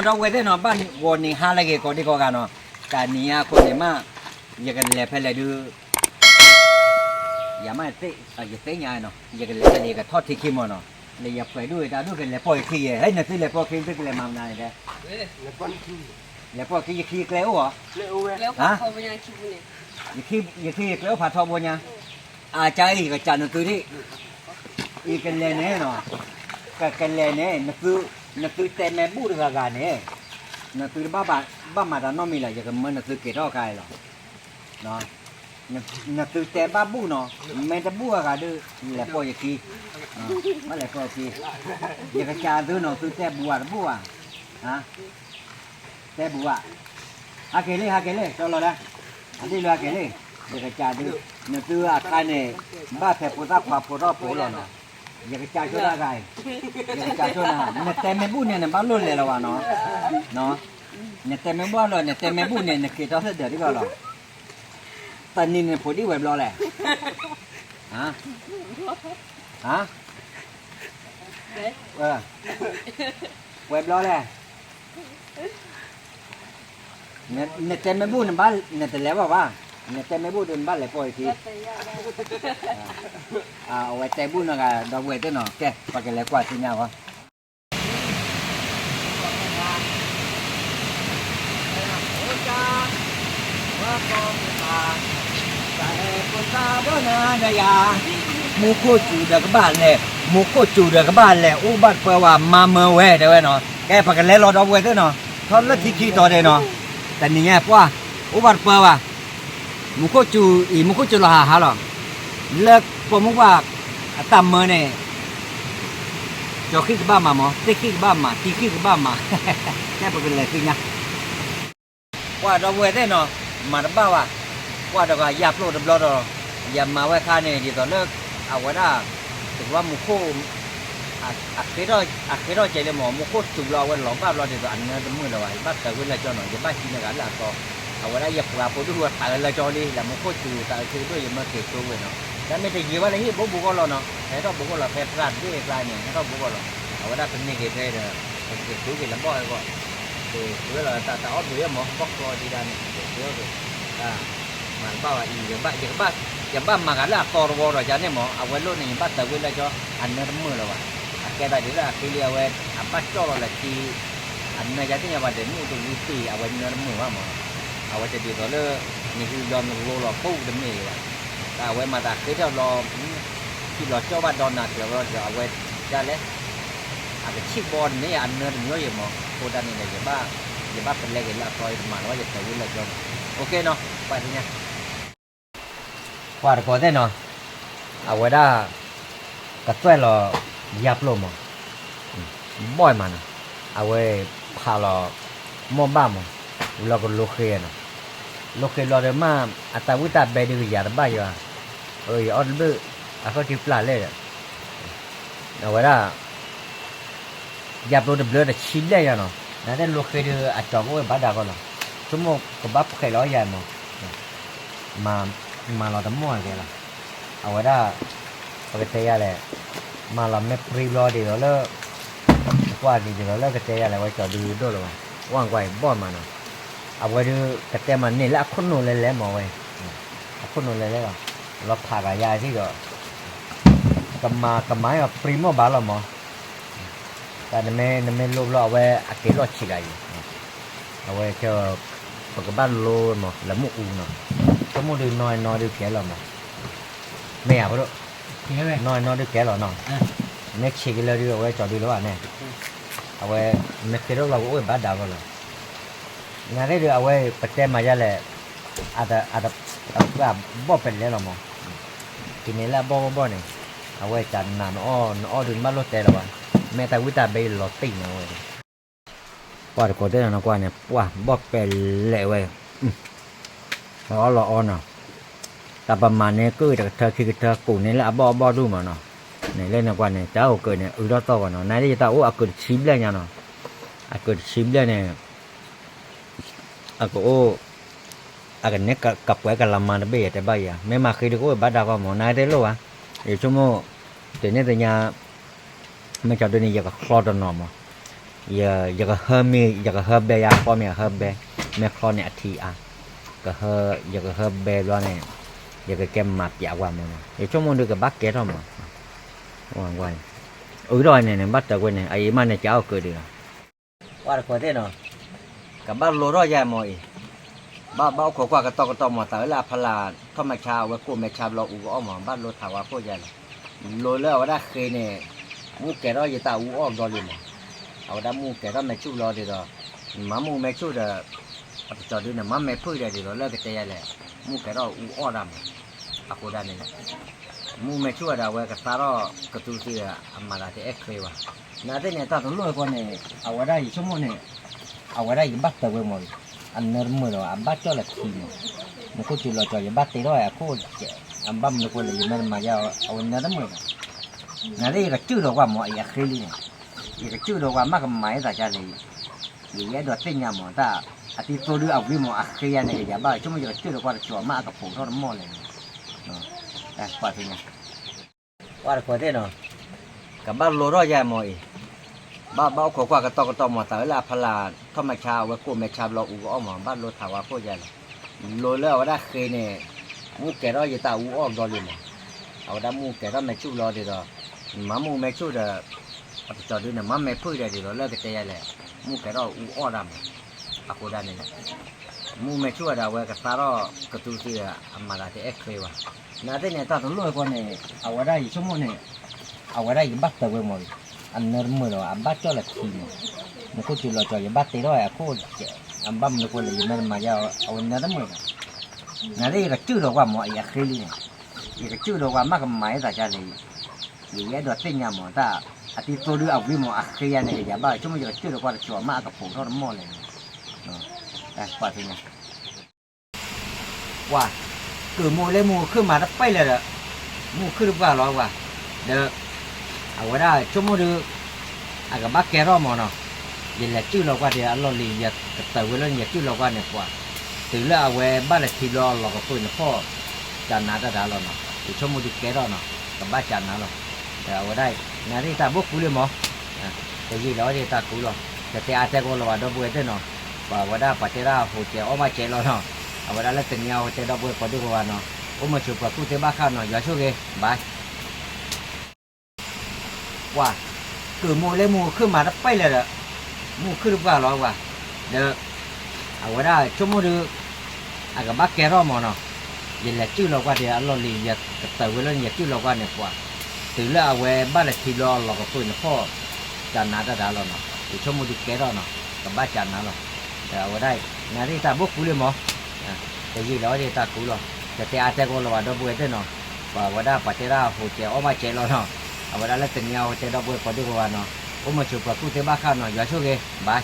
เราเวทเนาะบ้านวันนี้หาอะไรก็ดีกว่ากันเนาะแต่นี่อะคนเนี่ยมาอยากกันเล่เพลดูอย่ามาเตะอย่าเตะยายเนาะอยากกันเล่เพลก็ทอดที่ขี้มันเนาะเลยอยากไปด้วยแต่ดูกันเล่ปล่อยขี้เฮ้ยนั่นคือเล่ปล่อยขี้ที่เล่มามนานเลยเล่ปล่อยขี้เกลียวเหรอแล้วเขาไปยังคิดเนี่ยอย่าขี้เกลียวผ่าทอบัวเนี่ยอาใจก็จันทร์ตัวที่อีกันเล่เนี่ยเนาะกันเล่เนี่ยนั่นคือเต็มแม่บูดกันเนี่ยนั่นคือบ้ามาดานน้องมีอะไรอยากกันมันนั่นคือเกล้าไก่หรอเนาะนั่นคือแต่บ้าบูเนาะแม่จะบูกันดูแหละพออยากขี้ไม่แหละพอขี้อยากกระจายดูเนาะคือแต่บัวฮะแต่บัวฮาเกลี่จอดแล้วอันนี้เราเกลี่อยากกระจายดูนั่นคืออาคารเนี่ยบ้าแผ่ปูตาขวาปูรอบปูหล่นอยากกระจายช่วยได้อยากกระจายช่วยนะเนี่ยแต่แม่บูเนี่ยบ้านลุ่นเลยละวะเนาะเนี่ยแต่แม่บ้านเลยเนี่ยแต่แม่บูเนี่ยเนี่ยคือตอนเดือดที่ก็หรอตอนนี้เนี่ยพอดีเว็บรอแหละฮะเว็บรอแหละเนี่ยแต่แม่บูเนี่ยบ้านเนี่ยแต่แล้วว่าเนี่ยแต่แม่บูเดินบ้านเลยปล่อยทีเอาไว้แต่บูน่ะก็ดอกเวทเนาะแกปากเลยกว่าที่เนี่ยวะมูโคจูเด็กบ้านเลยมูโคจูเด็กบ้านเลยอู้บ้านเปล่าว่ามาเมื่อเว้เดี๋ยวเนาะแกพักกันแล้วรอดอกเว้เนาะทอดแล้วที่ขี้ต่อเดี๋ยวเนาะแต่นี่ไงป้าอู้บ้านเปล่าว่ามูโคจูมูโคจูละหาหรอเลิกผมว่าตามเมื่อเนี่ยจอขี้กับบ้านมาหมอเตะขี้กับบ้านมาที่ขี้กับบ้านมาแกพักกันเลยคือไงว่าดอกเว้เนาะมาดับบ้าว่าดอกยาโปรดับล้อดอยามาไว้ข้าเนี่ยดีต่อเลิกเอาไว้ได้ถือว่ามุโคเคโรใจเลยหมอมุโคจุกรอวันหลงบ้านรอเดี๋ยวอันนี้จะมือเราไอ้บ้านแต่เวลาจอหน่อยจะบ้านกินกันละก็เอาไว้ได้ยับกว่าพอดูว่าแต่ละจอดีแล้วมุโคจุแต่คือด้วยยังมาเก็บตัวไว้เนาะแล้วไม่ได้ยินว่าอะไรที่บุกเราเนาะแต่ถ้าบุกเราแพ้พลาดด้วยปลายเนี่ยถ้าบุกเราเอาไว้ได้เป็นนี่เก็บได้เลยเก็บตัวเก็บลำบ่อยก็คือเราแต่อ้อมอยู่หมอบล็อกรอดีด้านเนี่ยเดี๋ยวมันบ้าอีอย่างบ้านมากันละตอร์วอร์จะเนี่ยหมอเอาไว้รุ่นนี้บ้านแต่เวลาจะอันนี้ทำมือเราอ่ะแกได้ดีละคือเรียกว่าบ้านจ่อเราแหละที่อันนี้จะที่เนี่ยว่าเดี๋ยวนู้นตรงนี้ตีเอาไว้เนื้อทำมือว่าหมอเอาไว้จะดีต่อเลยนี่คือยอมโลเราปุ๊บจะมีว่ะเอาไว้มาตักคือเรารอที่เราเจ้าบ้านดอนน่ะเดี๋ยวเราจะเอาไว้จะเล่อาจจะชิบบอลนี่อันเนื้อถึงเยอะอยู่หมอโคดันนี่เลยอย่าบ้าเป็นเล็กละคอยมาว่าจะแต่เวลาจะโอเคเนาะไปทีเนี้ยว่าแต่ก่อนได้เนาะเอาไว้ได้กระตุ้นเรายับลมบ่อยมันเอาไว้พาเรามองบ้ามันเราก็โลเคนะโลเคเราเดิมมาอัตวิตาเบดีวิยาบ้าอยู่อ่ะอันเบอร์เขาที่ปลาเลยเอาไว้ได้ยับลมเดือดชิลเลยเนาะนั่นเป็นโลเคเดอร์อัตจอกไว้บ้าดากันเนาะชั่วโมงก็บับใครร้อยยันเนาะมาเราทำมั่วกันละเอาไว้ได้ปกติอะไรมาเราไม่ปรีบรอดีเราเลิกว่าดีเราเลิกกระเทียอะไรไว้จอดูด้วยหรอว่างไว้บ่อนมาเนาะเอาไว้ดูกระเทียมันนี่แล้วคนนู้นเลยหมอไว้คนนู้นเลยก็เราผ่ากระยาที่ก็กำไม้กับปรีโมบ้าเราหมอแต่นั่นไม่รูปเราเอาไว้อาเกลอชิกายเอาไว้แค่ปกบ้านโลหมอแล้วมุกอูเนาะก็มูดูน้อยดูแก่หรอมั้งไม่เอาหรอกน้อยดูแก่หรอน้องเม็กชิกเลยดูเอาไว้จอดดูแล้วเนี่ยเอาไว้เม็กเกลเราโอ้ยบ้าดาวก็เลยงานได้ดูเอาไว้ประเทศมาจะเลยอาจจะแบบบ่เป็นเลยหรอมั้งทีนี้แล้วบ่เนี่ยเอาไว้จันนานอ้อดูบ้านรถเตะหรอวะแม่แต่วิตาเบลลอตติ้งเอาไว้กว่าจะกดได้นะกว่าเนี่ยว่าบ่เป็นเลยเว้ยเราเนาะแต่ประมาณนี้ก็จะเธอคือเธอกูนี่แหละบ่ดูมาเนาะนี่เล่นนะกว่าเนี่ยเจ้าเกิดเนี่ยเราต่อกันเนาะนายที่จะโอ้เกิดชิมเลยเนาะเกิดชิมเลยเนี่ยก็โอ้กันเนี่ยกับไว้กันลำมาเบี้ยแต่ใบอ่ะไม่มาเคยดูโอ้บ้าดาวก็หมอนายได้รู้อ่ะเดี๋ยวชั่วโมงเดี๋ยวนี้แต่ยาไม่จับตัวนี้อยากคลอดนอนมา อย่าก็เฮมีอย่าก็เฮเบยาพอมีเฮเบแม่ครอเนี่ยทีอ่ะก็เฮอย่าก็เฮเบรอเนี่ยอย่าก็แกมมัดยาวว่ามันอย่าชั่วโมงนึงก็บักแกทอมว่างวันrồi này bắt đầu quên này ai mà này cháu cười được qua được thế nào cả ba lô đó ra mọi ba bao qua cái to mà tới là phải là thọ mạch chào với cô mạch chào lọ u mà bắt lô thảo qua cô ra lô lơ đã khi này mua cái đó gì tao u rồi liền ở đã mua cái đó mạch chú lo thì rồi mà mua mạch chú là cho đứa nào mà mạch phơi ra thì rồi lơ cái tay này mua cái đó u làm à cô ra này mua mẹ chua đào về cái taro cái tu gì mà là cái ekle wa na thế này ta tụi lôi con này ở đây số môn này ở đây bắt tao về mọi anh nở mưa rồi anh bắt cho là gì một cô chú là cho bắt tí đó à cô anh bấm được con là gì mà giao anh nở mưa na đây cái chữ đồ qua mọi ekle này cái chữ đồ qua mắc máy ra cho này gì cái đồ tên nhà mà ta à thì tôi đưa học đi mà ekle này giờ ba chúng mình cái chữ đồ qua là chùa mà cái phủ đó nó mò này qua thế nhỉ qua được thế nào cả ba lô đó ra mọi ba qua cái to mà tới là phải là thọ mạch chào với cô mạch chào lọ u mà ba lô thảo qua cô ra lô lơ đã khi này mua cái đó gì tao u rồi liền ở đã mua cái đó mạch chú lo thì rồi mà mua mạch chú là cho đứa nào mà mạch phơi ra thì rồi lơ cái tay này mua cái đó u làm à cô ra này mua mạch chú là về cái taro cái tu gì mà là cái ekle wa na thế này ta tụi lôi con này ở đây số môn này ở đây bắt tao về mọi anh nở mưa rồi anh bắt cho là gì một cô chú là cho bắt tí đó à cô anh bấm được con là gì mà giao anh nở mưa na đây cái chữ đồ qua mọi nhà khi này cái chữ đồ qua mắc máy ra cho này gì cái đồ tên nhà mà ta à thì tôi đưa học đi mà khi này giờ ba chúng mình cái chữ đồ qua là chùa mà cái phủ đó nó mò này qua thế này qua cứ mua lấy mua cứ mà nó bay là được mua cứ được vào lo vào được ở đây chúng mua được cái bác kia đó mà nó vậy là chưa lo qua thì anh lo liền nhật từ với lên nhật chưa lo qua này qua từ là về ba là thì lo cái tôi nó khó chả nát đã lo nó thì chúng mua được cái đó nó cái bác chả nát rồi ở đây nhà đi ta bốc cú lên mà cái gì đó thì ta cú rồi thì ai sẽ có lo đó vui thế nó và ở đây phải thế ra hồ chè ôm ai chè lo nó ở đây là tình nhau thì đâu vừa có được vào nó ôm một chục và cụ thể ba khăn nó giá số ghê bye qua cứ mua lấy mua cứ mà nó bay là được mua cứ được vào lo vào được ở đây chúng mua được cái bác kia đó mà nó vậy là chưa lo qua thì anh lo liền nhật từ với lên nhật chưa lo qua này qua từ là về ba là thì lo cái tôi nó khó chả nát đã lo nó thì chúng mua được cái đó nó cái ba chả nát rồi ở đây nhà đi ta bốc cú lên mà cái gì đó thì ta cú rồi thì ai sẽ có là đâu vui thế nào và ở đây phải ra hồ chè ôm ai chè lo nó ở đây là tình nhau thì đâu vui có được vào nó ôm một chục và cụ thể ba khăn nó giá số ghê bye